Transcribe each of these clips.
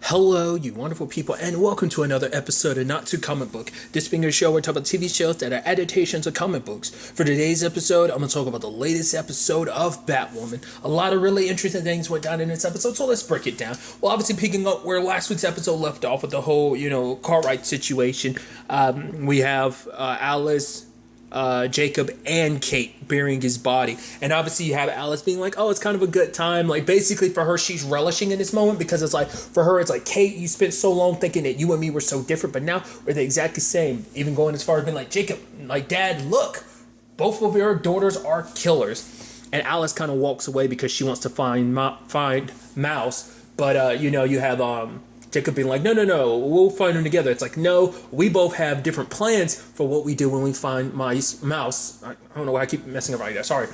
Hello, you wonderful people, and welcome to another episode of Not Too Comic Book. This being a show where we talk about TV shows that are adaptations of comic books. For today's episode, I'm going to talk about the latest episode of Batwoman. A lot of really interesting things went down in this episode, so let's break it down. Well, obviously picking up where last week's episode left off with the whole, Cartwright situation. We have Alice, Jacob and Kate burying his body. And obviously you have Alice being like, oh, it's kind of a good time. Like, basically for her, she's relishing in this moment because it's like, for her, it's like, Kate, you spent so long thinking that you and me were so different, but now we're the exact same. Even going as far as being like, Jacob, like, Dad, look, both of your daughters are killers. And Alice kind of walks away because she wants to find Mouse. But, you have, Jacob being like, no, we'll find them together. It's like, no, we both have different plans for what we do when we find Mouse. I don't know why I keep messing up right there. Sorry.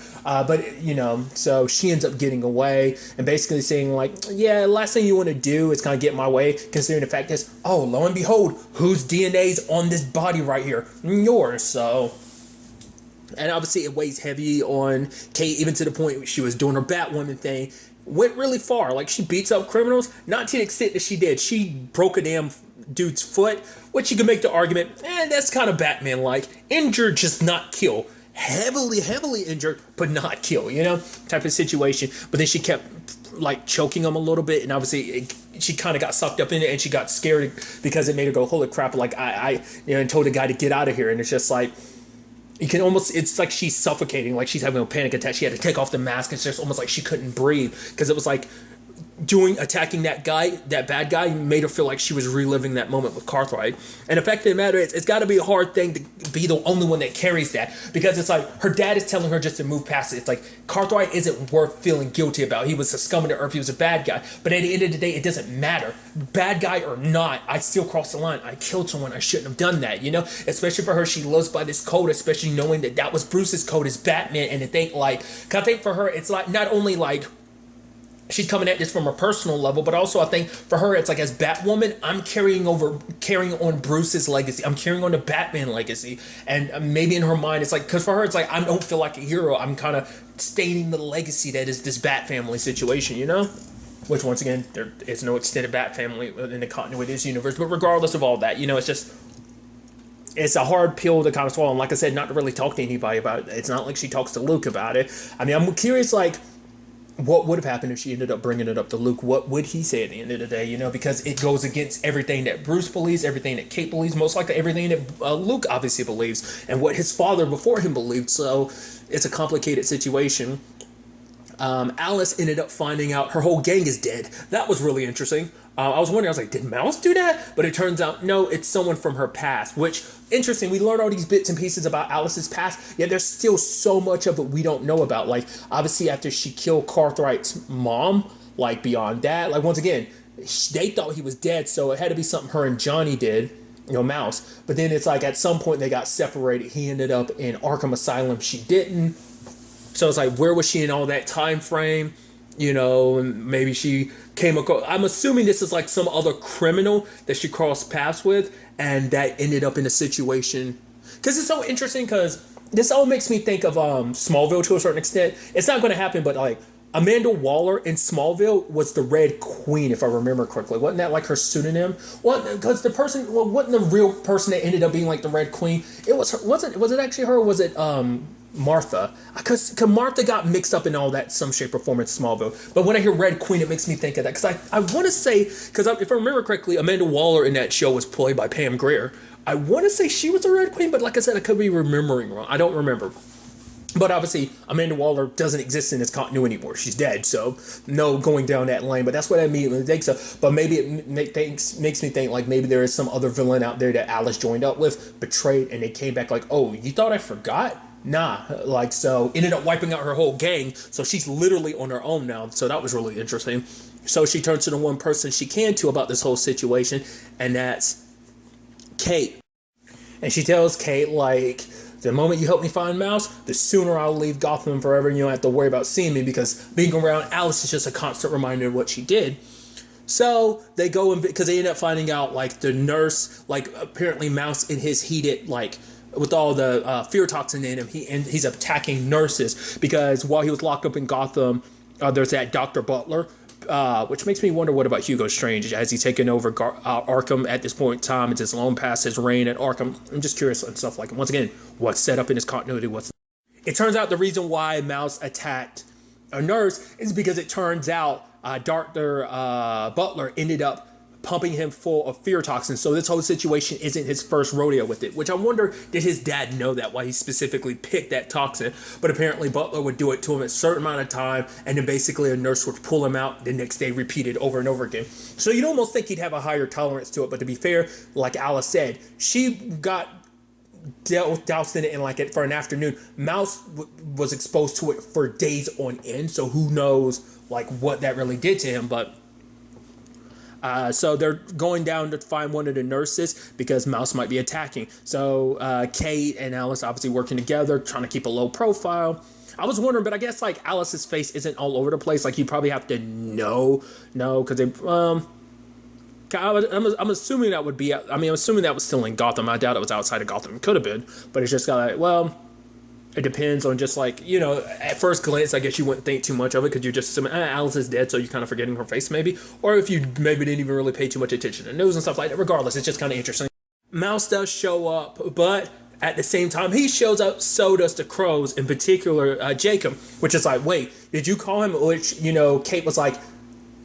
So she ends up getting away and basically saying like, yeah, last thing you want to do is kind of get in my way, considering the fact is, oh, lo and behold, whose DNA's on this body right here? Yours. So... And obviously it weighs heavy on Kate, even to the point where she was doing her Batwoman thing. Went really far. Like, she beats up criminals, not to the extent that she did. She broke a damn dude's foot, which you can make the argument, that's kind of Batman-like. Injured, just not kill. Heavily injured, but not kill, type of situation. But then she kept, like, choking him a little bit, and obviously she kind of got sucked up in it, and she got scared because it made her go, holy crap, like, and told the guy to get out of here. And it's just like, you can almost, it's like she's suffocating, like she's having a panic attack. She had to take off the mask. It's just almost like she couldn't breathe because it was like attacking that bad guy made her feel like she was reliving that moment with Cartwright. And the fact of the matter is, it's got to be a hard thing to be the only one that carries that, because it's like her dad is telling her just to move past it. It's like, Cartwright isn't worth feeling guilty about. He was a scum of the earth. He was a bad guy. But at the end of the day, it doesn't matter. Bad guy or not, I still crossed the line. I killed someone. I shouldn't have done that, Especially for her, she lives by this code, especially knowing that was Bruce's code as Batman. And to think like, 'cause I think for her, it's like not only like she's coming at this from a personal level, but also I think for her, it's like, as Batwoman, I'm carrying on Bruce's legacy. I'm carrying on the Batman legacy. And maybe in her mind, it's like, because for her, it's like, I don't feel like a hero. I'm kind of stating the legacy that is this Bat family situation, Which, once again, there is no extended Bat family in the continuity of this universe. But regardless of all that, it's just, it's a hard pill to kind of swallow. And like I said, not to really talk to anybody about it. It's not like she talks to Luke about it. I mean, I'm curious, like, what would have happened if she ended up bringing it up to Luke? What would he say at the end of the day, because it goes against everything that Bruce believes, everything that Kate believes, most likely everything that Luke obviously believes, and what his father before him believed. So it's a complicated situation. Alice ended up finding out her whole gang is dead. That was really interesting. I was wondering, I was like, did Mouse do that? But it turns out, no, it's someone from her past, which, interesting, we learned all these bits and pieces about Alice's past, yet there's still so much of it we don't know about. Like, obviously, after she killed Cartwright's mom, like, beyond that, like, once again, they thought he was dead, so it had to be something her and Johnny did, Mouse. But then it's like, at some point, they got separated. He ended up in Arkham Asylum. She didn't. So it's like, where was she in all that time frame? And maybe she came across, I'm assuming this is like some other criminal that she crossed paths with, and that ended up in a situation. Because it's so interesting, because this all makes me think of Smallville to a certain extent. It's not going to happen, but like, Amanda Waller in Smallville was the Red Queen, if I remember correctly. Wasn't that like her pseudonym? Well, because the person, wasn't the real person that ended up being like the Red Queen? It was her, was it actually her, or was it Martha? Because Martha got mixed up in all that, some shape or form in Smallville. But when I hear Red Queen, it makes me think of that. Because I want to say, because if I remember correctly, Amanda Waller in that show was played by Pam Grier. I want to say she was a Red Queen, but like I said, I could be remembering wrong. I don't remember. But obviously, Amanda Waller doesn't exist in this continuity anymore. She's dead, so no going down that lane. But that's what I mean when I think so. But maybe it makes me think like maybe there is some other villain out there that Alice joined up with, betrayed, and they came back like, oh, you thought I forgot? Nah, like, so ended up wiping out her whole gang. So she's literally on her own now. So that was really interesting. So she turns to the one person she can to about this whole situation, and that's Kate. And she tells Kate, like, the moment you help me find Mouse, the sooner I'll leave Gotham forever, and you don't have to worry about seeing me, because being around Alice is just a constant reminder of what she did. So they go and, because they end up finding out, like, the nurse, like, apparently Mouse in his heated, like, with all the fear toxin in him, he's attacking nurses, because while he was locked up in Gotham, there's that Dr. Butler which makes me wonder what about Hugo Strange. Has he taken over Arkham at this point in time? Is his long past his reign at Arkham? I'm just curious and stuff like that. Once again, what's set up in his continuity? It turns out the reason why Mouse attacked a nurse is because it turns out Dr. Butler ended up pumping him full of fear toxins. So this whole situation isn't his first rodeo with it, which I wonder, did his dad know that, why he specifically picked that toxin? But apparently Butler would do it to him at a certain amount of time, and then basically a nurse would pull him out the next day, repeated over and over again. So you'd almost think he'd have a higher tolerance to it. But to be fair, like Alice said, she got doused in it for an afternoon. Mouse was exposed to it for days on end, so who knows like what that really did to him. But so they're going down to find one of the nurses because Mouse might be attacking. So Kate and Alice obviously working together, trying to keep a low profile. I was wondering, but I guess like Alice's face isn't all over the place. Like you probably have to know, because they I'm assuming that would be, I'm assuming that was still in Gotham. I doubt it was outside of Gotham. It could have been, but it's just got like, well, it depends on just like, at first glance, I guess you wouldn't think too much of it because you're just assuming Alice is dead, so you're kind of forgetting her face maybe. Or if you maybe didn't even really pay too much attention to the news and stuff like that. Regardless, it's just kind of interesting. Mouse does show up, but at the same time he shows up, so does the Crows, in particular Jacob, which is like, wait, did you call him? Which, Kate was like,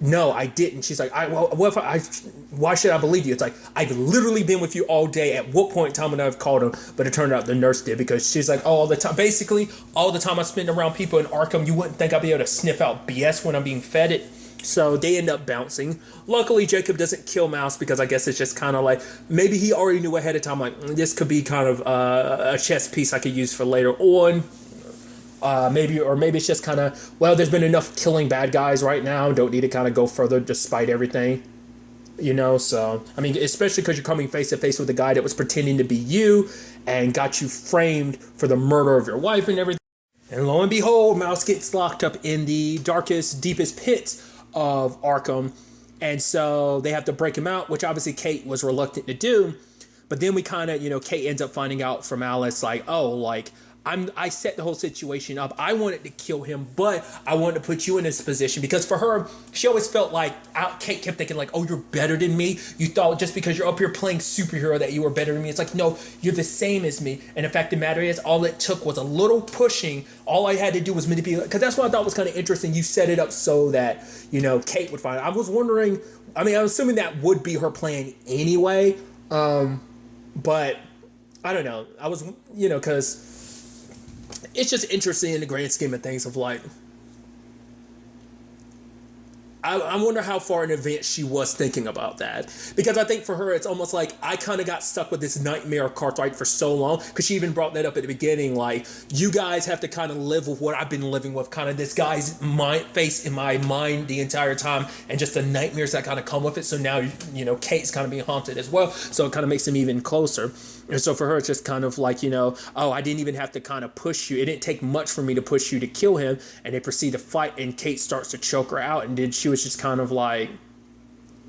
no, I didn't. She's like, why should I believe you? It's like, I've literally been with you all day. At what point in time would I have called him? But it turned out the nurse did, because she's like, all the time, basically all the time I spend around people in Arkham, you wouldn't think I'd be able to sniff out BS when I'm being fed it. So they end up bouncing. Luckily, Jacob doesn't kill Mouse, because I guess it's just kind of like, maybe he already knew ahead of time, like, this could be kind of a chess piece I could use for later on. Maybe it's just kind of, well, there's been enough killing bad guys right now. Don't need to kind of go further despite everything, So, especially because you're coming face to face with a guy that was pretending to be you and got you framed for the murder of your wife and everything. And lo and behold, Mouse gets locked up in the darkest, deepest pits of Arkham. And so they have to break him out, which obviously Kate was reluctant to do. But then we kind of, Kate ends up finding out from Alice, like, oh, like, I set the whole situation up. I wanted to kill him, but I wanted to put you in this position, because for her, she always felt like, Kate kept thinking like, oh, you're better than me. You thought just because you're up here playing superhero that you were better than me. It's like, no, you're the same as me. And the fact of the matter is, all it took was a little pushing. All I had to do was manipulate, because that's what I thought was kind of interesting. You set it up so that, Kate would find it. I was wondering, I'm assuming that would be her plan anyway. But I don't know. I was, because it's just interesting in the grand scheme of things of like, I wonder how far in advance she was thinking about that. Because I think for her, it's almost like, I kind of got stuck with this nightmare of Cartwright for so long. Because she even brought that up at the beginning. Like, you guys have to kind of live with what I've been living with. Kind of this guy's face in my mind the entire time. And just the nightmares that kind of come with it. So now, Kate's kind of being haunted as well. So it kind of makes them even closer. And so for her, it's just kind of like, oh, I didn't even have to kind of push you. It didn't take much for me to push you to kill him. And they proceed to fight, and Kate starts to choke her out. And then she was just kind of like,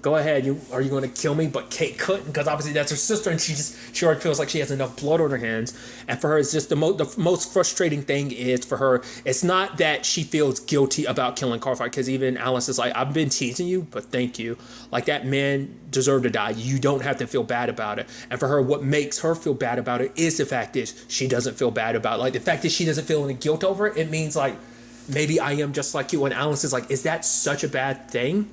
go ahead, are you going to kill me? But Kate couldn't, because obviously that's her sister, and she already feels like she has enough blood on her hands. And for her, it's just the most frustrating thing is for her, it's not that she feels guilty about killing Cartwright, because even Alice is like, I've been teasing you, but thank you. Like, that man deserved to die. You don't have to feel bad about it. And for her, what makes her feel bad about it is the fact is she doesn't feel bad about it. Like, the fact that she doesn't feel any guilt over it, it means like, maybe I am just like you. And Alice is like, is that such a bad thing?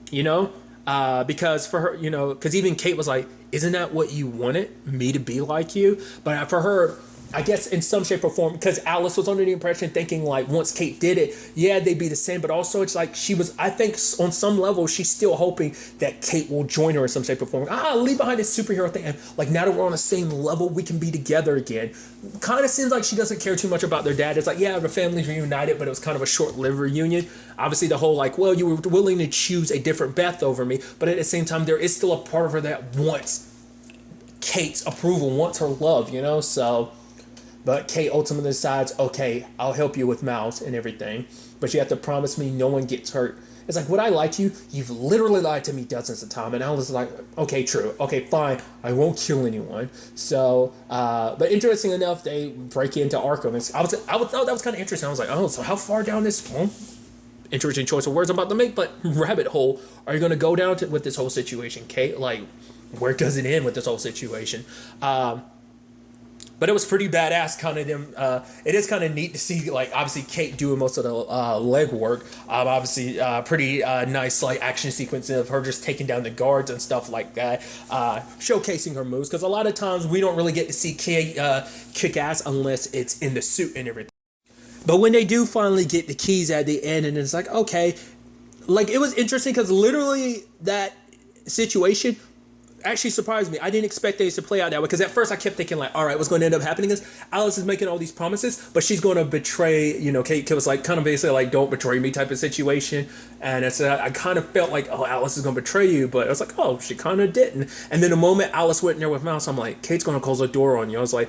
Because for her, because even Kate was like, isn't that what you wanted, me to be like you? But for her, I guess in some shape or form, because Alice was under the impression thinking like once Kate did it, yeah, they'd be the same. But also it's like she was, I think on some level, she's still hoping that Kate will join her in some shape or form. Leave behind this superhero thing. And like, now that we're on the same level, we can be together again. Kind of seems like she doesn't care too much about their dad. It's like, yeah, the family's reunited, but it was kind of a short-lived reunion. Obviously the whole like, well, you were willing to choose a different Beth over me. But at the same time, there is still a part of her that wants Kate's approval, wants her love, so... But Kate ultimately decides, okay, I'll help you with Mouse and everything, but you have to promise me no one gets hurt. It's like, would I lie to you? You've literally lied to me dozens of times. And Alice is like, okay, true. Okay, fine. I won't kill anyone. So, but interesting enough, they break into Arkham. I thought that was kind of interesting. I was like, oh, so how far down this? interesting choice of words I'm about to make, but rabbit hole are you going to go down with this whole situation, Kate? Like, where does it end with this whole situation? But it was pretty badass, kind of them. It is kind of neat to see, like, obviously Kate doing most of the leg work. Obviously, pretty nice, like, action sequence of her just taking down the guards and stuff like that, showcasing her moves. Because a lot of times we don't really get to see Kate kick ass unless it's in the suit and everything. But when they do finally get the keys at the end, and it's like, okay, like, it was interesting because literally that situation actually surprised me. I didn't expect things to play out that way, because at first I kept thinking, like, all right, what's going to end up happening is Alice is making all these promises, but she's going to betray, Kate. It was like kind of basically like, don't betray me type of situation. And it's I kind of felt like, oh, Alice is going to betray you, but I was like, oh, she kind of didn't. And then the moment Alice went in there with Mouse, I'm like, Kate's going to close the door on you. I was like,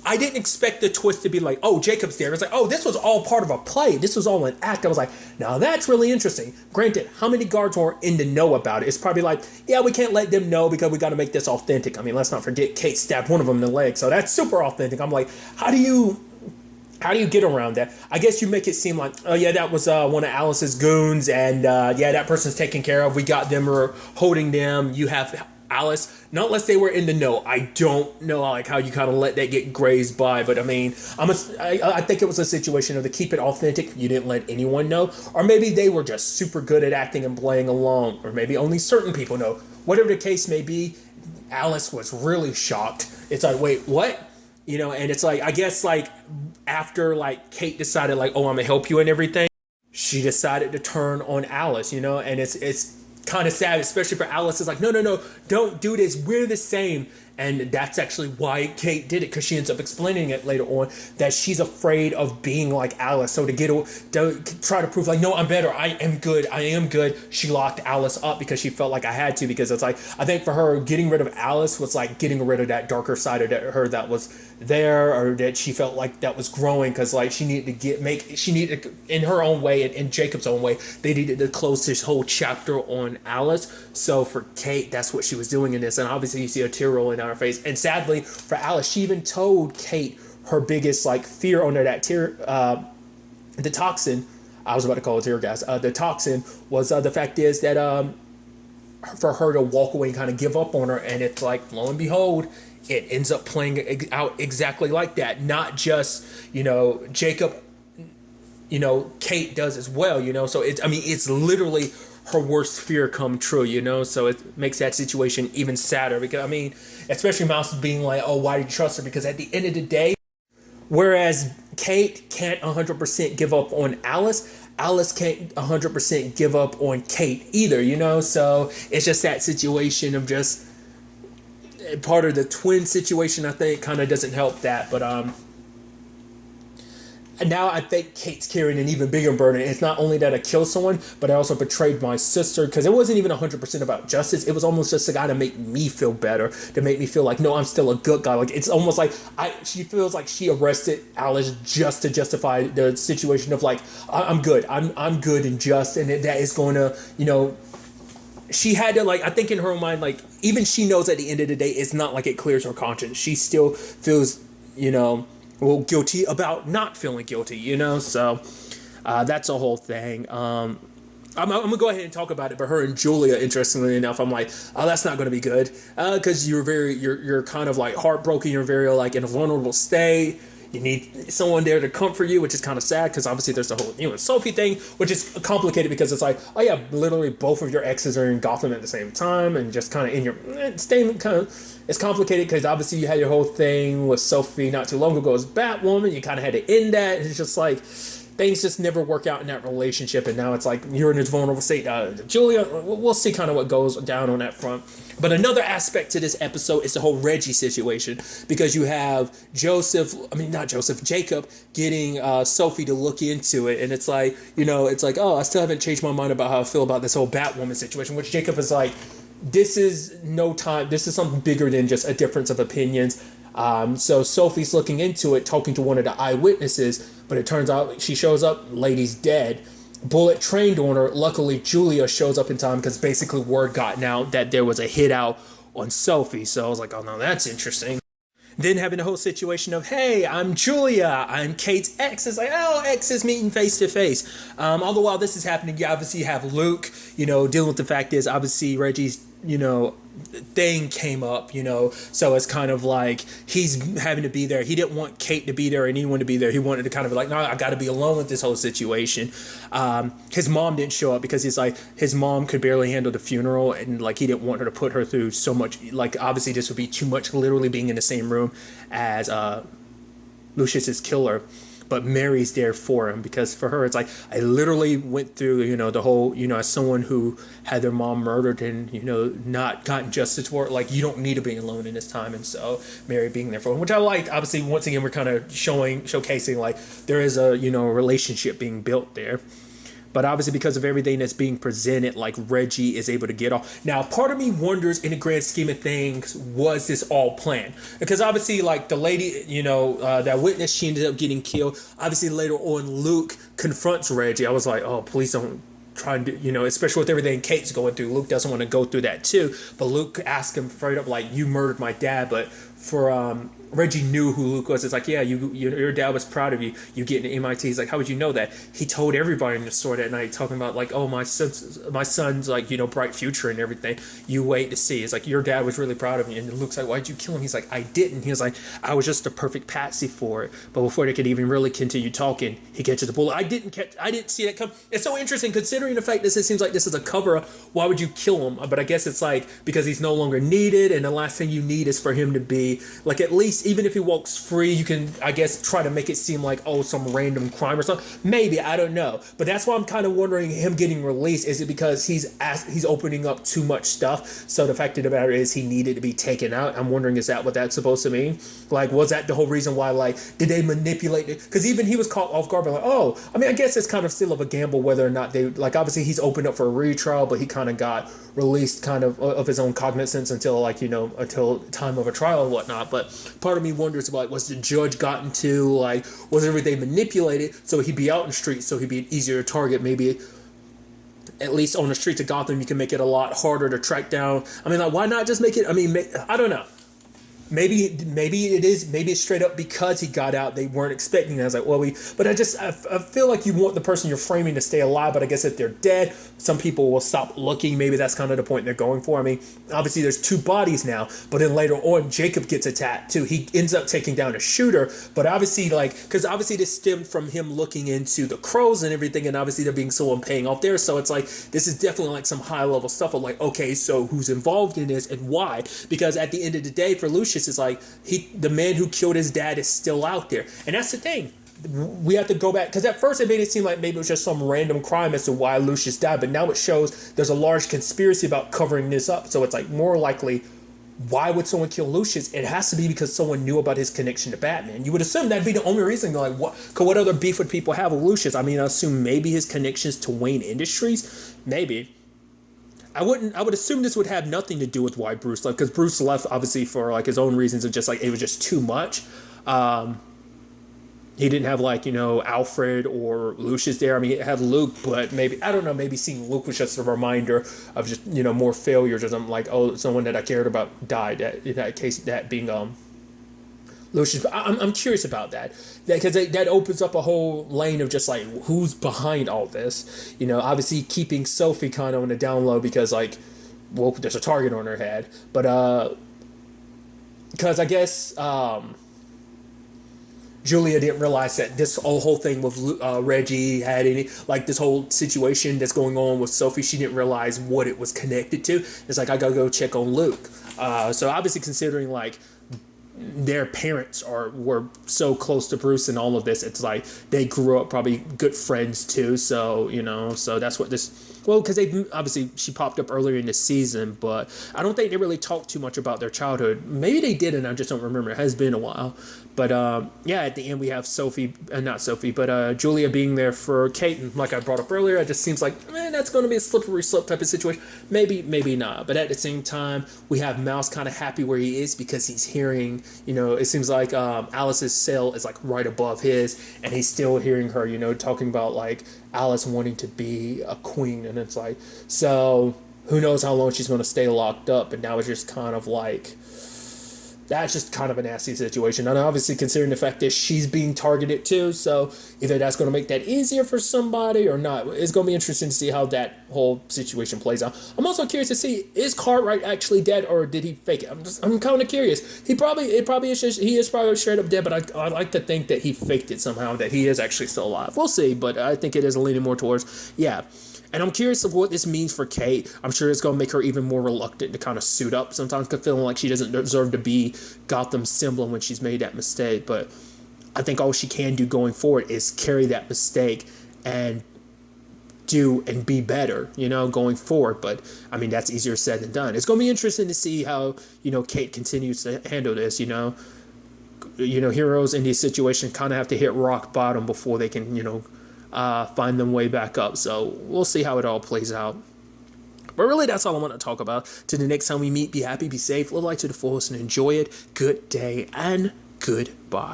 I didn't expect the twist to be like, oh, Jacob's there. It's like, oh, this was all part of a play. This was all an act. I was like, now that's really interesting. Granted, how many guards were in the know about it? It's probably like, yeah, we can't let them know because we got to make this authentic. I mean, let's not forget Kate stabbed one of them in the leg. So that's super authentic. I'm like, how do you get around that? I guess you make it seem like, oh yeah, that was one of Alice's goons, and yeah, that person's taken care of. We got them, or holding them. You have Alice, not unless they were in the know. I don't know, like, how you kind of let that get grazed by, but I mean, I think it was a situation of to keep it authentic. You didn't let anyone know, or maybe they were just super good at acting and playing along, or maybe only certain people know. Whatever the case may be, Alice was really shocked. It's like, wait, what? And it's like, I guess, like, after, like, Kate decided, like, oh, I'm gonna help you and everything, she decided to turn on Alice, and it's kind of sad, especially for Alice. Is like, no, don't do this. We're the same. And that's actually why Kate did it, because she ends up explaining it later on that she's afraid of being like Alice. So to try to prove, like, no, I'm better. I am good. She locked Alice up because she felt like I had to, because it's like, I think for her, getting rid of Alice was like getting rid of that darker side of her that was there, or that she felt like that was growing, because like she needed to in her own way and in Jacob's own way, they needed to close this whole chapter on Alice. So for Kate, that's what she was doing in this, and obviously you see a tear rolling down her face. And sadly for Alice, she even told Kate her biggest, like, fear under that the toxin. I was about to call it tear gas. The toxin was the fact is that for her to walk away and kind of give up on her, and it's like, lo and behold, it ends up playing out exactly like that. Not just, Jacob, Kate does as well, so it's literally her worst fear come true, so it makes that situation even sadder, because especially Mouse being like, oh, why did you trust her? Because at the end of the day, whereas Kate can't 100% give up on Alice can't 100% give up on Kate either, so it's just that situation of just part of the twin situation. I think kind of doesn't help that, but and now I think Kate's carrying an even bigger burden. It's not only that I killed someone, but I also betrayed my sister, because it wasn't even 100% about justice. It was almost just a guy to make me feel better, to make me feel like, no, I'm still a good guy. Like, it's almost like she feels like she arrested Alice just to justify the situation of, like, I'm good. I'm good and just, and that is going to, she had to, like, I think in her mind, like, even she knows at the end of the day, it's not like it clears her conscience. She still feels, guilty about not feeling guilty, so that's a whole thing. I'm gonna go ahead and talk about it, but her and Julia, interestingly enough, I'm like, oh, that's not gonna be good, because you're kind of like heartbroken, you're very like in a vulnerable state. You need someone there to comfort you, which is kind of sad, because obviously there's the whole Sophie thing, which is complicated, because it's like, oh yeah, literally both of your exes are in Gotham at the same time, and just kind of in your staying kind of. It's complicated because obviously you had your whole thing with Sophie not too long ago as Batwoman. You kind of had to end that. It's just like things just never work out in that relationship, and now it's like you're in this vulnerable state. Julia, we'll see kind of what goes down on that front. But another aspect to this episode is the whole Reggie situation, because you have Jacob getting Sophie to look into it, and it's like, it's like, oh, I still haven't changed my mind about how I feel about this whole Batwoman situation, which Jacob is like, this is something bigger than just a difference of opinions. So Sophie's looking into it, talking to one of the eyewitnesses, but it turns out she shows up, lady's dead. Bullet trained on her. Luckily, Julia shows up in time, because basically word gotten out that there was a hit out on Sophie. So I was like, oh no, that's interesting. Then having the whole situation of, hey, I'm Julia, I'm Kate's ex. It's like, oh, ex is meeting face to face. All the while this is happening, you obviously have Luke, dealing with the fact is obviously Reggie's, thing came up, so it's kind of like he's having to be there. He didn't want Kate to be there and anyone to be there. He wanted to kind of be like, no, I got to be alone with this whole situation. His mom didn't show up because he's like, his mom could barely handle the funeral, and like he didn't want her to put her through so much. Like obviously this would be too much, literally being in the same room as Lucius's killer. But Mary's there for him, because for her it's like, I literally went through the whole, as someone who had their mom murdered and not gotten justice for it. Like, you don't need to be alone in this time. And so Mary being there for him, which I liked. Obviously, once again, we're kind of showcasing like there is a relationship being built there. But obviously, because of everything that's being presented, like Reggie is able to get off. Now, part of me wonders, in the grand scheme of things, was this all planned? Because obviously, like the lady, that witness, she ended up getting killed. Obviously, later on, Luke confronts Reggie. I was like, oh, please don't try and do, especially with everything Kate's going through. Luke doesn't want to go through that too. But Luke asked him straight up, like, you murdered my dad. But for Reggie knew who Luke was. It's like, yeah, your dad was proud of you. You get into MIT. He's like, how would you know that? He told everybody in the store that night, talking about like, oh, my son's like, bright future and everything. You wait to see. It's like, your dad was really proud of you. And Luke's like, why'd you kill him? He's like, I didn't. He was like, I was just a perfect patsy for it. But before they could even really continue talking, he catches the bullet. I didn't see that come. It's so interesting considering the fact that it seems like this is a cover up. Why would you kill him? But I guess it's like because he's no longer needed, and the last thing you need is for him to be like, at least even if he walks free, you can, I guess, try to make it seem like, oh, some random crime or something. Maybe, I don't know. But that's why I'm kind of wondering, him getting released, is it because he's opening up too much stuff? So the fact of the matter is he needed to be taken out. I'm wondering, is that what that's supposed to mean? Like, was that the whole reason why, like, did they manipulate it? Because even he was caught off guard by like, oh, I mean, I guess it's kind of still of a gamble whether or not they, like, obviously he's opened up for a retrial, but he kind of got released kind of his own cognizance until, like, until time of a trial and whatnot. But part of me wonders, like, was the judge gotten to, like, was everything manipulated so he'd be out in the streets, so he'd be an easier target? Maybe at least on the streets of Gotham you can make it a lot harder to track down. I mean, like, why not just make it, I mean, I don't know. Maybe it's straight up because he got out, they weren't expecting it. I was like, well, but I feel like you want the person you're framing to stay alive, but I guess if they're dead, some people will stop looking. Maybe that's kind of the point they're going for. I mean, obviously there's two bodies now, but then later on, Jacob gets attacked too. He ends up taking down a shooter, but obviously, like, because obviously this stemmed from him looking into the crows and everything, and obviously there being someone paying off there. So it's like, this is definitely like some high level stuff of like, okay, so who's involved in this and why? Because at the end of the day, for Lucius, it's like the man who killed his dad is still out there. And that's the thing. We have to go back, because at first it made it seem like maybe it was just some random crime as to why Lucius died, but now it shows there's a large conspiracy about covering this up. So it's like, more likely, why would someone kill Lucius? It has to be because someone knew about his connection to Batman. You would assume that'd be the only reason. Like, what other beef would people have with Lucius? I mean, I assume maybe his connections to Wayne Industries, maybe. I would assume this would have nothing to do with why Bruce left, because Bruce left obviously for like his own reasons of just like, it was just too much. He didn't have like, Alfred or Lucius there. I mean, it had Luke, but maybe, I don't know, maybe seeing Luke was just a reminder of just, more failures or something, like, oh, someone that I cared about died. In that case, that being Lucius. But I'm curious about that, because that opens up a whole lane of just like, who's behind all this? Obviously keeping Sophie kind of on the down low because, like, well, there's a target on her head. But because I guess Julia didn't realize that this whole thing with Reggie had any, like, this whole situation that's going on with Sophie. She didn't realize what it was connected to. It's like, I gotta go check on Luke. So obviously considering, like, their parents were so close to Bruce and all of this, it's like they grew up probably good friends too. So so that's what this. Well, because she popped up earlier in the season, but I don't think they really talked too much about their childhood. Maybe they did, and I just don't remember. It has been a while. But at the end we have Julia being there for Kate, and like I brought up earlier, it just seems like, that's going to be a slippery slope type of situation. Maybe not. But at the same time, we have Mouse kind of happy where he is because he's hearing, it seems like Alice's cell is like right above his, and he's still hearing her, talking about like Alice wanting to be a queen, and it's like, so who knows how long she's going to stay locked up. And now it's just kind of like, that's just kind of a nasty situation. And obviously, considering the fact that she's being targeted too, so either that's going to make that easier for somebody or not. It's going to be interesting to see how that whole situation plays out. I'm also curious to see, is Cartwright actually dead or did he fake it? I'm kind of curious. He is probably straight up dead, but I like to think that he faked it somehow, that he is actually still alive. We'll see, but I think it is leaning more towards, yeah. And I'm curious of what this means for Kate. I'm sure it's going to make her even more reluctant to kind of suit up sometimes, feeling like she doesn't deserve to be Gotham's symbol when she's made that mistake. But I think all she can do going forward is carry that mistake and do and be better, going forward. But, I mean, that's easier said than done. It's going to be interesting to see how, Kate continues to handle this, heroes in these situations kind of have to hit rock bottom before they can, find them way back up. So we'll see how it all plays out. But really, that's all I want to talk about. Till the next time we meet, be happy, be safe, live life to the fullest, and enjoy it. Good day and goodbye.